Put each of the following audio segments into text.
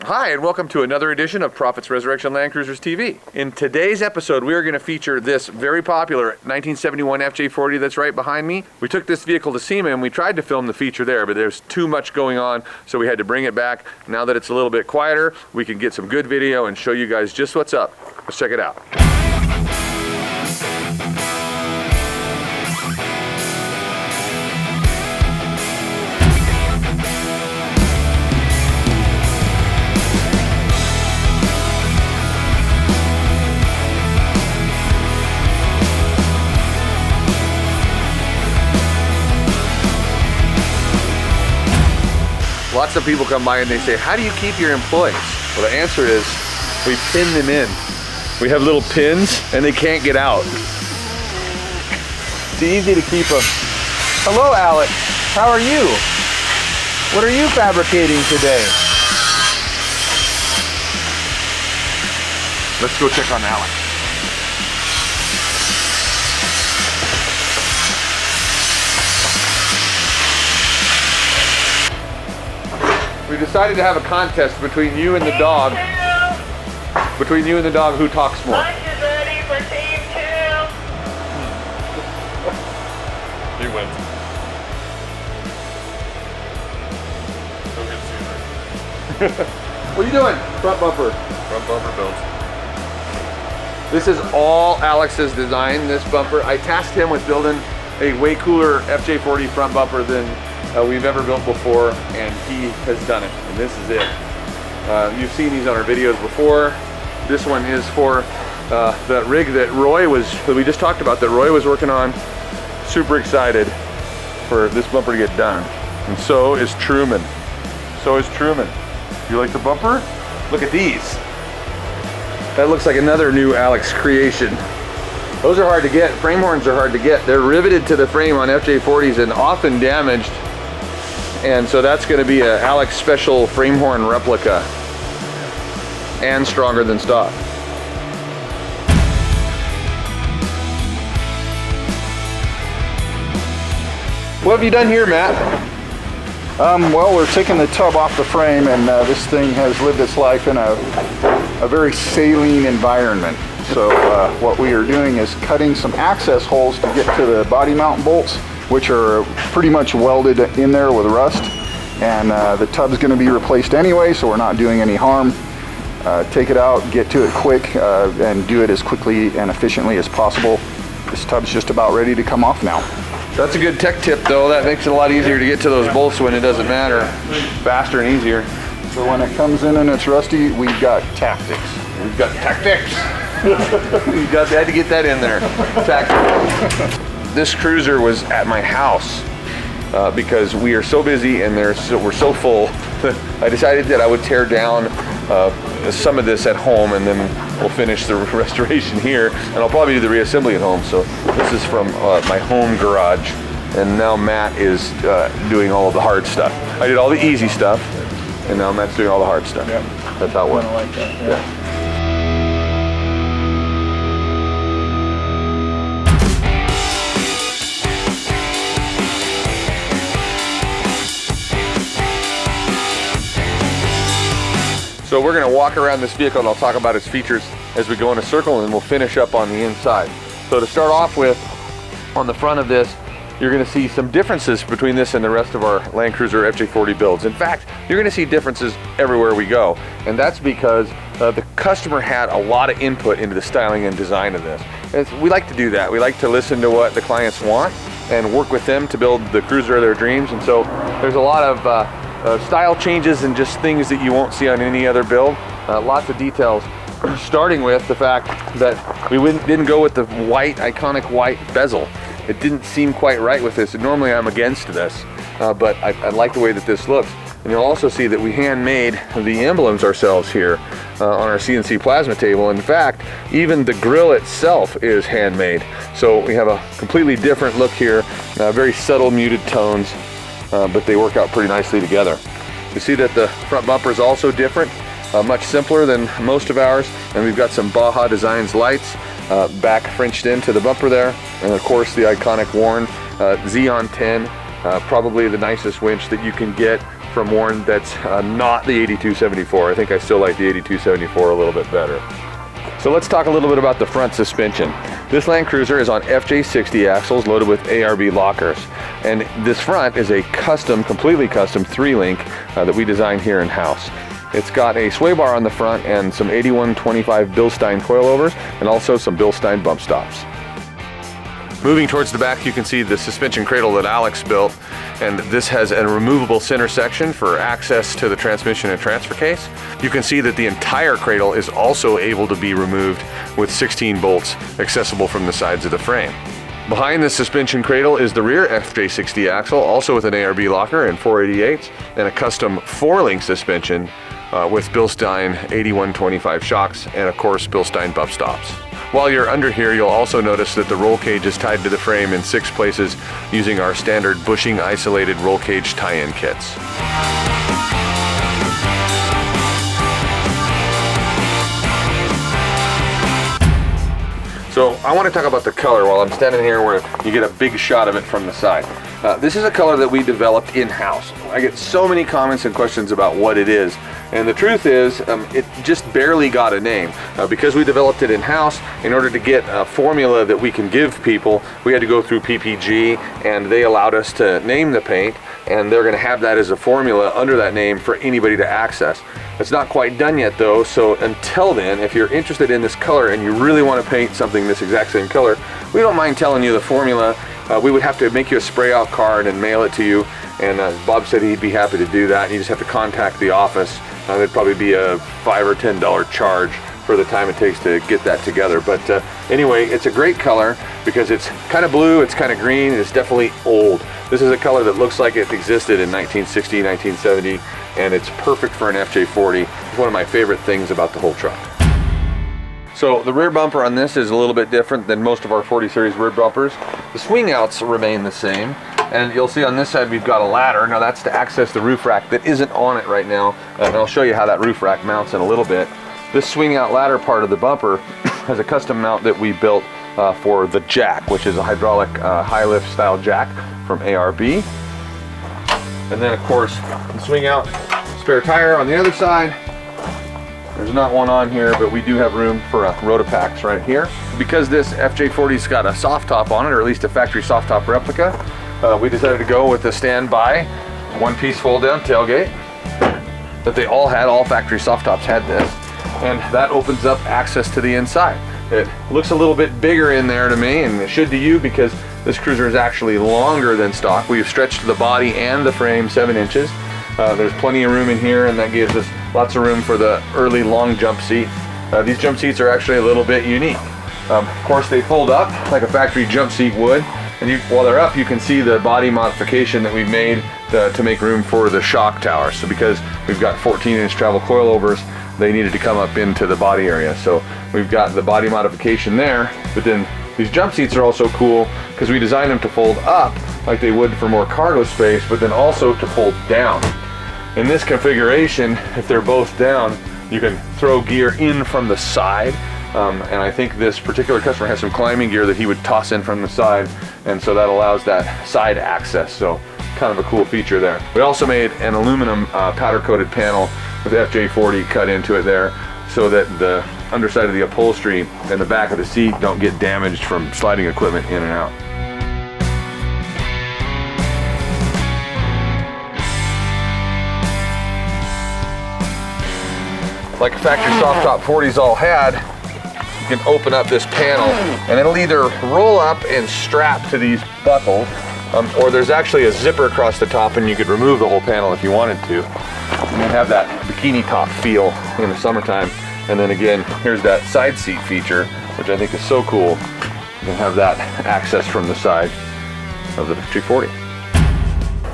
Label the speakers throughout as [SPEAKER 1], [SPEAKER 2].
[SPEAKER 1] Hi, and welcome to another edition of Proffitt's Resurrection Land Cruisers TV. In today's episode, we are going to feature this very popular 1971 FJ40 that's right behind me. We took this vehicle to SEMA and we tried to film the feature there, but there's too much going on, so we had to bring it back. Now that it's a little bit quieter, we can get some good video and show you guys just what's up. Let's check it out. Lots of people come by and they say, how do you keep your employees? Well, the answer is we pin them in. We have little pins and they can't get out. It's easy to keep them. Hello, Alex. How are you? What are you fabricating today? Let's go check on Alex. We decided to have a contest between you and the dog. Between you and the dog, who talks more.
[SPEAKER 2] Lunch is ready for team 2.
[SPEAKER 1] He wins.
[SPEAKER 3] So good to see you.
[SPEAKER 1] What are you doing? Front bumper.
[SPEAKER 3] Front bumper built.
[SPEAKER 1] This is all Alex's design, this bumper. I tasked him with building a way cooler FJ40 front bumper than we've ever built before, and he has done it, and this is it. You've seen these on our videos before. This one is for the rig that we just talked about, that Roy was working on. Super excited for this bumper to get done. And so is Truman. So is Truman. You like the bumper? Look at these. That looks like another new Alex creation. Those are hard to get. Frame horns are hard to get. They're riveted to the frame on FJ40s and often damaged. And so that's going to be a Alex special frame horn replica and stronger than stock. What have you done here, Matt?
[SPEAKER 4] Well, we're taking the tub off the frame, and this thing has lived its life in a very saline environment. So what we are doing is cutting some access holes to get to the body mount bolts, which are pretty much welded in there with rust. And the tub's going to be replaced anyway, so we're not doing any harm. Take it out, get to it quick, and do it as quickly and efficiently as possible. This tub's just about ready to come off now.
[SPEAKER 1] That's a good tech tip, though. That makes it a lot easier to get to those bolts when it doesn't matter. Faster and easier.
[SPEAKER 4] So when it comes in and it's rusty, we've got tactics.
[SPEAKER 1] We've got tactics. You had to get that in there. Tactics. This cruiser was at my house because we are so busy and we're so full. I decided that I would tear down some of this at home, and then we'll finish the restoration here, and I'll probably do the reassembly at home. So this is from my home garage, and now Matt is doing all of the hard stuff. I did all the easy stuff, and now Matt's doing all the hard stuff.
[SPEAKER 4] Yep.
[SPEAKER 1] That's how it works.
[SPEAKER 4] I like that.
[SPEAKER 1] Yeah. So we're going to walk around this vehicle and I'll talk about its features as we go in a circle, and then we'll finish up on the inside. So to start off with, on the front of this, you're going to see some differences between this and the rest of our Land Cruiser FJ40 builds. In fact, you're going to see differences everywhere we go, and that's because the customer had a lot of input into the styling and design of this. We like to do that. We like to listen to what the clients want and work with them to build the cruiser of their dreams, and so there's a lot of style changes and just things that you won't see on any other build. Lots of details, starting with the fact that we didn't go with the white, iconic white bezel. It didn't seem quite right with this. Normally I'm against this, but I like the way that this looks. And you'll also see that we handmade the emblems ourselves here on our CNC plasma table. In fact, even the grill itself is handmade. So we have a completely different look here, very subtle muted tones. But they work out pretty nicely together. You see that the front bumper is also different, much simpler than most of ours, and we've got some Baja Designs lights back Frenched into the bumper there, and of course the iconic worn Zeon 10, probably the nicest winch that you can get from one that's not the 8274. I think I still like the 8274 a little bit better. So let's talk a little bit about the front suspension. This Land Cruiser is on FJ40 axles loaded with ARB lockers. And this front is a custom, completely custom 3-link that we designed here in-house. It's got a sway bar on the front and some 8125 Bilstein coilovers and also some Bilstein bump stops. Moving towards the back, you can see the suspension cradle that Alex built, and this has a removable center section for access to the transmission and transfer case. You can see that the entire cradle is also able to be removed with 16 bolts accessible from the sides of the frame. Behind the suspension cradle is the rear FJ60 axle, also with an ARB locker and 488s, and a custom 4-link suspension with Bilstein 8125 shocks and of course Bilstein bump stops. While you're under here, you'll also notice that the roll cage is tied to the frame in 6 places using our standard bushing isolated roll cage tie-in kits. So I want to talk about the color while I'm standing here where you get a big shot of it from the side. This is a color that we developed in-house. I get so many comments and questions about what it is. And the truth is, it just barely got a name. Because we developed it in-house, in order to get a formula that we can give people, we had to go through PPG, and they allowed us to name the paint, and they're gonna have that as a formula under that name for anybody to access. It's not quite done yet though, so until then, if you're interested in this color and you really want to paint something this exact same color, we don't mind telling you the formula. We would have to make you a spray out card and mail it to you, and Bob said he'd be happy to do that. You just have to contact the office. There'd probably be a $5 or $10 charge for the time it takes to get that together. But anyway, it's a great color because it's kind of blue, it's kind of green, it's definitely old. This is a color that looks like it existed in 1960, 1970, and it's perfect for an FJ40. It's one of my favorite things about the whole truck. So the rear bumper on this is a little bit different than most of our 40 series rear bumpers. The swing outs remain the same, and you'll see on this side we've got a ladder. Now that's to access the roof rack that isn't on it right now, and I'll show you how that roof rack mounts in a little bit. This swing out ladder part of the bumper has a custom mount that we built for the jack, which is a hydraulic high lift style jack from ARB. And then of course the swing out spare tire on the other side. There's not one on here, but we do have room for Rotopacks right here. Because this FJ40's got a soft top on it, or at least a factory soft top replica, we decided to go with the standby one-piece fold-down tailgate that they all had. All factory soft tops had this, and that opens up access to the inside. It looks a little bit bigger in there to me, and it should to you, because this cruiser is actually longer than stock. We've stretched the body and the frame 7 inches. There's plenty of room in here, and that gives us lots of room for the early long jump seat. These jump seats are actually a little bit unique. Of course, they fold up like a factory jump seat would, and while they're up, you can see the body modification that we've made to make room for the shock tower. So because we've got 14-inch travel coilovers, they needed to come up into the body area. So we've got the body modification there, but then these jump seats are also cool because we designed them to fold up like they would for more cargo space, but then also to fold down. In this configuration, if they're both down, you can throw gear in from the side. And I think this particular customer has some climbing gear that he would toss in from the side, and so that allows that side access. So kind of a cool feature there. We also made an aluminum powder coated panel with FJ40 cut into it there, so that the underside of the upholstery and the back of the seat don't get damaged from sliding equipment in and out. Like factory soft top 40s all had, you can open up this panel and it'll either roll up and strap to these buckles, or there's actually a zipper across the top and you could remove the whole panel if you wanted to. And then have that bikini top feel in the summertime. And then again, here's that side seat feature, which I think is so cool. You can have that access from the side of the FJ40.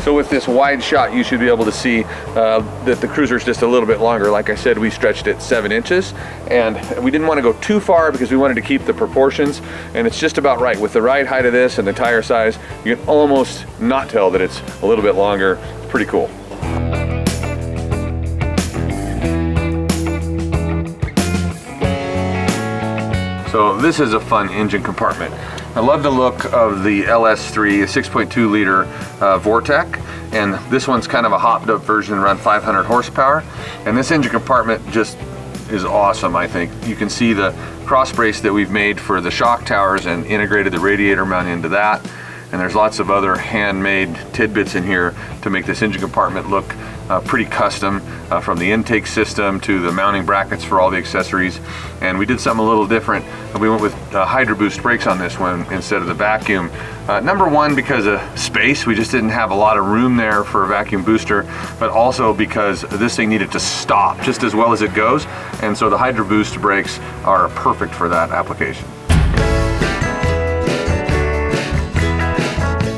[SPEAKER 1] So with this wide shot, you should be able to see that the cruiser is just a little bit longer. Like I said, we stretched it 7 inches, and we didn't want to go too far because we wanted to keep the proportions, and it's just about right. With the ride height of this and the tire size, you can almost not tell that it's a little bit longer. It's pretty cool. So this is a fun engine compartment. I love the look of the LS3, a 6.2 liter Vortex, and this one's kind of a hopped up version, around 500 horsepower. And this engine compartment just is awesome, I think. You can see the cross brace that we've made for the shock towers and integrated the radiator mount into that. And there's lots of other handmade tidbits in here to make this engine compartment look pretty custom, from the intake system to the mounting brackets for all the accessories. And we did something a little different. We went with Hydro Boost brakes on this one instead of the vacuum. Number one, because of space. We just didn't have a lot of room there for a vacuum booster, but also because this thing needed to stop just as well as it goes. And so the Hydro Boost brakes are perfect for that application.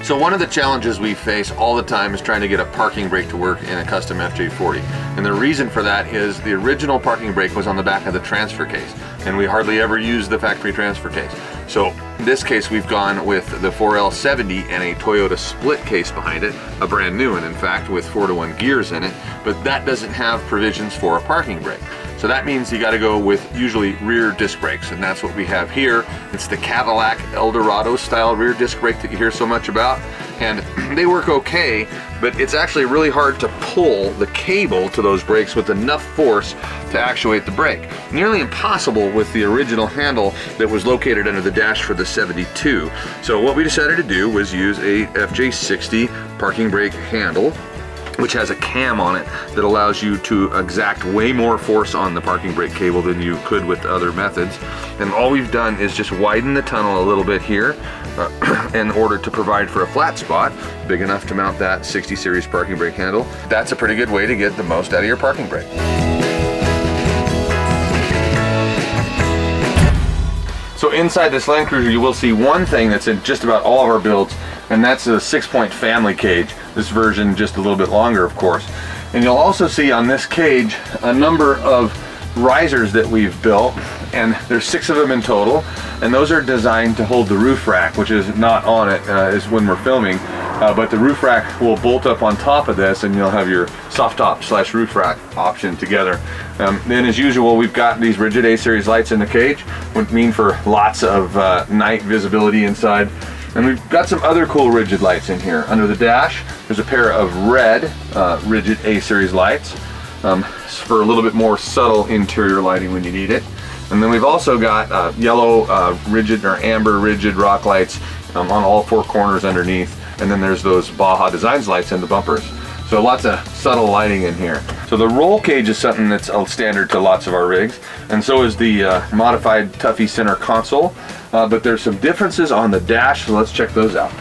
[SPEAKER 1] So one of the challenges we face all the time is trying to get a parking brake to work in a custom FJ40. And the reason for that is the original parking brake was on the back of the transfer case, and we hardly ever use the factory transfer case. So in this case, we've gone with the 4L70 and a Toyota split case behind it, a brand new one in fact, with 4-to-1 gears in it, but that doesn't have provisions for a parking brake. So that means you got to go with usually rear disc brakes, and that's what we have here. It's the Cadillac Eldorado style rear disc brake that you hear so much about, and they work okay, but it's actually really hard to pull the cable to those brakes with enough force to actuate the brake. Nearly impossible with the original handle that was located under the dash for the 72. So what we decided to do was use a FJ60 parking brake handle, which has a cam on it that allows you to exact way more force on the parking brake cable than you could with other methods. And all we've done is just widen the tunnel a little bit here in order to provide for a flat spot big enough to mount that 60 series parking brake handle. That's a pretty good way to get the most out of your parking brake. So inside this Land Cruiser, you will see one thing that's in just about all of our builds, and that's a 6-point family cage. This version just a little bit longer, of course. And you'll also see on this cage a number of risers that we've built, and there's 6 of them in total, and those are designed to hold the roof rack, which is not on it is when we're filming, but the roof rack will bolt up on top of this, and you'll have your soft top / roof rack option together. Then as usual, we've got these rigid A-series lights in the cage, which mean for lots of night visibility inside. And we've got some other cool rigid lights in here. Under the dash, there's a pair of red rigid A-series lights for a little bit more subtle interior lighting when you need it. And then we've also got yellow rigid or amber rigid rock lights on all 4 corners underneath. And then there's those Baja Designs lights in the bumpers. So lots of subtle lighting in here. So the roll cage is something that's a standard to lots of our rigs, and so is the modified Tuffy center console. But there's some differences on the dash, so let's check those out.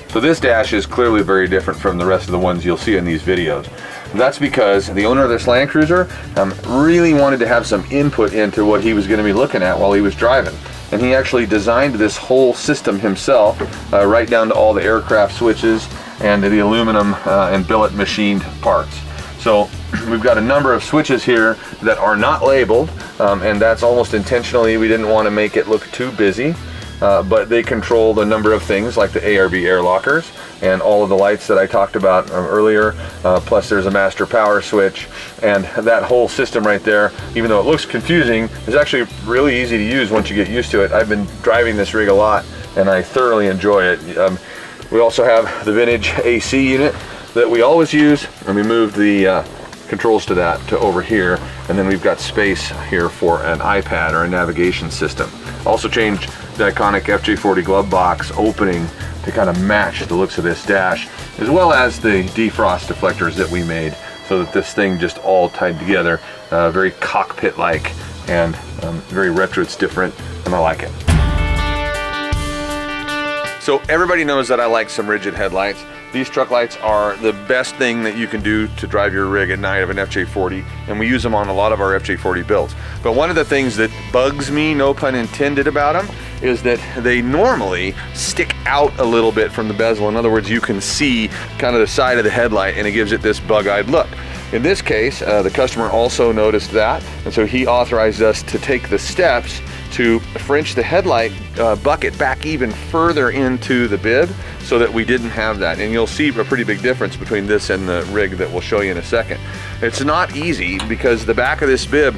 [SPEAKER 1] So this dash is clearly very different from the rest of the ones you'll see in these videos. That's because the owner of this Land Cruiser really wanted to have some input into what he was going to be looking at while he was driving. And he actually designed this whole system himself, right down to all the aircraft switches and the aluminum and billet machined parts. So we've got a number of switches here that are not labeled, and that's almost intentionally. We didn't want to make it look too busy, but they control the number of things like the ARB air lockers and all of the lights that I talked about earlier, plus there's a master power switch, and that whole system right there, even though it looks confusing, is actually really easy to use once you get used to it. I've been driving this rig a lot and I thoroughly enjoy it. We also have the vintage AC unit that we always use, and we moved the controls to that to over here, and then we've got space here for an iPad or a navigation system. Also changed the iconic FJ40 glove box opening to kind of match the looks of this dash, as well as the defrost deflectors that we made, so that this thing just all tied together, very cockpit-like and very retro. It's different, and I like it. So everybody knows that I like some rigid headlights. These truck lights are the best thing that you can do to drive your rig at night of an FJ40, and we use them on a lot of our FJ40 builds. But one of the things that bugs me, no pun intended, about them is that they normally stick out a little bit from the bezel. In other words, you can see kind of the side of the headlight, and it gives it this bug-eyed look. In this case, the customer also noticed that, and so he authorized us to take the steps to French the headlight bucket back even further into the bib so that we didn't have that. And you'll see a pretty big difference between this and the rig that we'll show you in a second. It's not easy because the back of this bib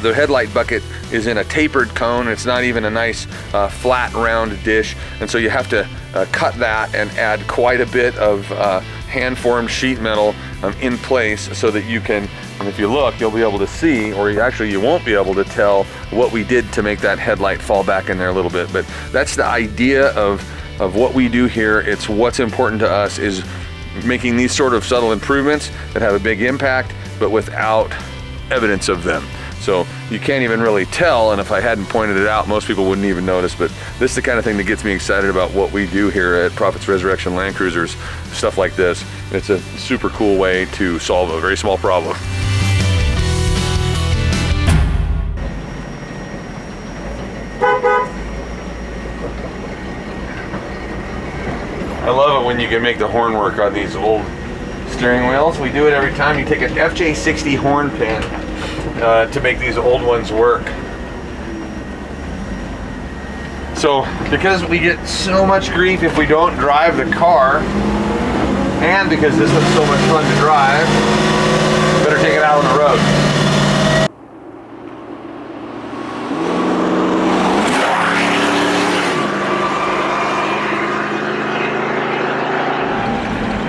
[SPEAKER 1] The headlight bucket is in a tapered cone. It's not even a nice flat round dish, and so you have to cut that and add quite a bit of hand-formed sheet metal in place so that you can, and if you look, you'll be able to see, or you won't be able to tell what we did to make that headlight fall back in there a little bit. But that's the idea of what we do here. It's what's important to us is making these sort of subtle improvements that have a big impact, but without evidence of them. So you can't even really tell, and if I hadn't pointed it out, most people wouldn't even notice, but this is the kind of thing that gets me excited about what we do here at Proffitt's Resurrection Land Cruisers, stuff like this. It's a super cool way to solve a very small problem. I love it when you can make the horn work on these old steering wheels. We do it every time. You take an FJ40 horn pin to make these old ones work. So because we get so much grief if we don't drive the car, and because this one's so much fun to drive, better take it out on the road.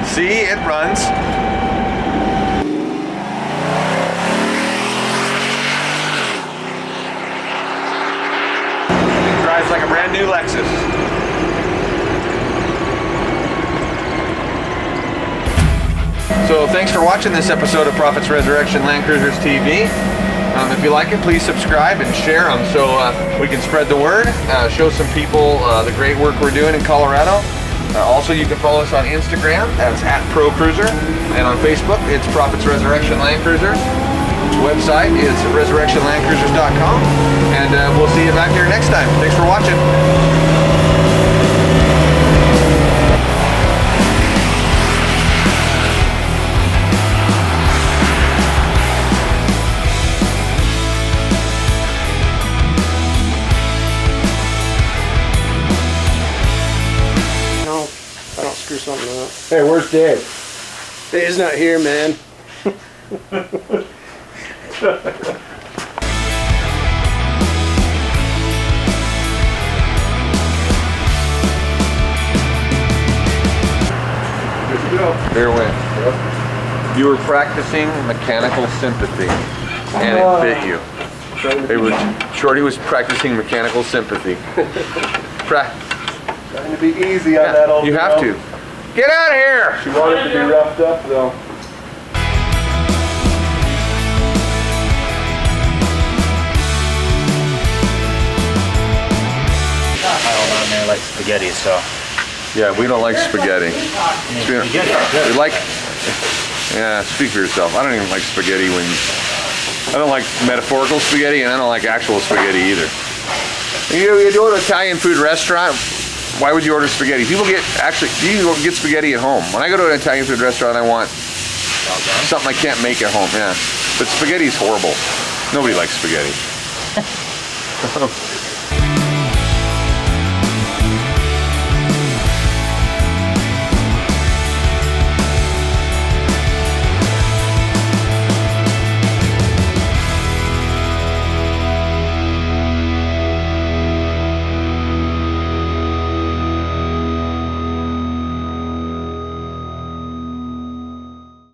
[SPEAKER 1] See, it runs. It drives like a brand new Lexus. So thanks for watching this episode of Proffitt's Resurrection Land Cruisers TV. If you like it, please subscribe and share them so we can spread the word, show some people the great work we're doing in Colorado. Also, you can follow us on Instagram, that's @ProCruiser, and on Facebook, it's Proffitt's Resurrection Land Cruisers. Website is resurrectionlandcruisers.com, and we'll see you back here next time. Thanks for watching.
[SPEAKER 5] Screw something up.
[SPEAKER 4] Hey, where's Dave?
[SPEAKER 5] Dave's not here, man.
[SPEAKER 1] There went. You were practicing mechanical sympathy, and it bit you. Shorty was practicing mechanical sympathy.
[SPEAKER 4] Trying to be easy on that old
[SPEAKER 1] You have to. Get out of here!
[SPEAKER 4] She wanted to be roughed up, though.
[SPEAKER 6] My old man there likes spaghetti, so.
[SPEAKER 1] Yeah, we don't like spaghetti. We like, yeah, speak for yourself. I don't even like spaghetti I don't like metaphorical spaghetti, and I don't like actual spaghetti either. You go to an Italian food restaurant, why would you order spaghetti? People you get spaghetti at home. When I go to an Italian food restaurant, I want something I can't make at home, yeah. But spaghetti's horrible. Nobody likes spaghetti.